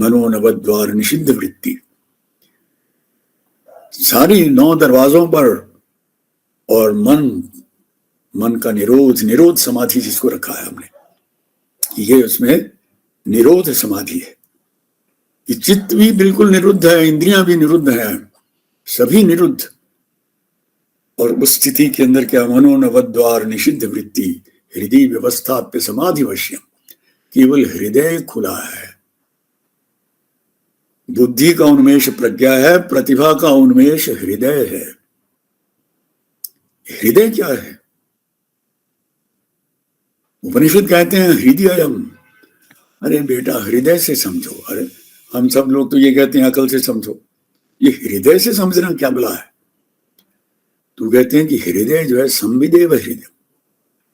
मनोनवद्वार निषिद्ध वृत्ति, सारी 9 दरवाजों पर, और मन का निरोध समाधि जिसको रखा है हमने, ये उसमें निरोध समाधि है कि चित्त भी बिल्कुल निरुद्ध है, इंद्रियां भी निरुद्ध है, सभी निरुद्ध। और उस स्थिति के अंदर क्या, मनोनवद्वार निषिद्ध वृत्ति हृदय व्यवस्थाप्य समाधि वश्यम, केवल हृदय खुला है। बुद्धि का उन्मेष प्रज्ञा है, प्रतिभा का उन्मेष हृदय है। हृदय क्या है? उपनिषद कहते हैं हृदयम। अरे बेटा हृदय से समझो। अरे हम सब लोग तो ये कहते हैं अकल से समझो, ये हृदय से समझना क्या भला है? तो कहते हैं कि हृदय जो है संविदेव हृदय,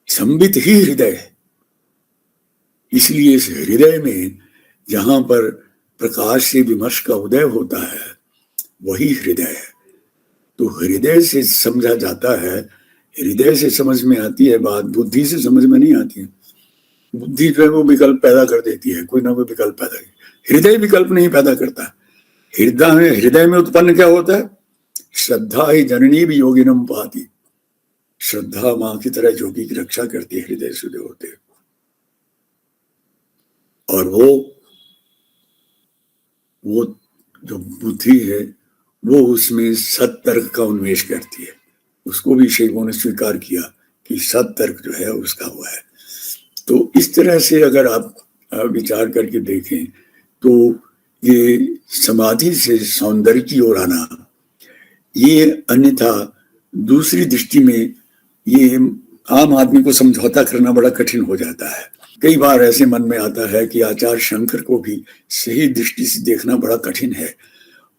संवित ही हृदय है। इसलिए इस हृदय में जहां पर प्रकाश से विमर्श का उदय होता है वही हृदय है। तो हृदय से समझा जाता है, हृदय से समझ में आती है बात, बुद्धि से समझ में नहीं आती है। बुद्धि जो है वो विकल्प पैदा कर देती है, कोई ना कोई विकल्प पैदा कर, हृदय विकल्प नहीं पैदा करता। हृदय में उत्पन्न क्या होता है? श्रद्धा ही जननी भी योगिनम पाती। श्रद्धा मां की तरह योगी की रक्षा करती है हृदय से उदय होते। और वो जो बुद्धि है वो उसमें सत्तर्क का उन्मेष करती है। उसको भी शैवों ने स्वीकार किया कि सत्तर्क जो है उसका हुआ है। तो इस तरह से अगर आप विचार करके देखें तो ये समाधि से सौंदर्य की ओर आना, ये अन्यथा दूसरी दृष्टि में ये आम आदमी को समझौता करना बड़ा कठिन हो जाता है। कई बार ऐसे मन में आता है कि आचार्य शंकर को भी सही दृष्टि से देखना बड़ा कठिन है,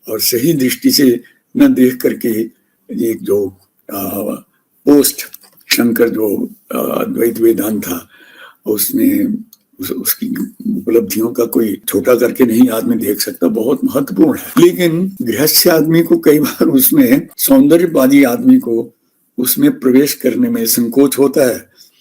और सही दृष्टि से न देख करके एक जो पोस्ट शंकर जो द्वैत वेदांत था उसमें उसकी उपलब्धियों का कोई छोटा करके नहीं आदमी देख सकता, बहुत महत्वपूर्ण है। लेकिन गृहस्थ आदमी को कई बार उसमें, सौंदर्यवादी आदमी को उसमें प्रवेश करने में संकोच होता है।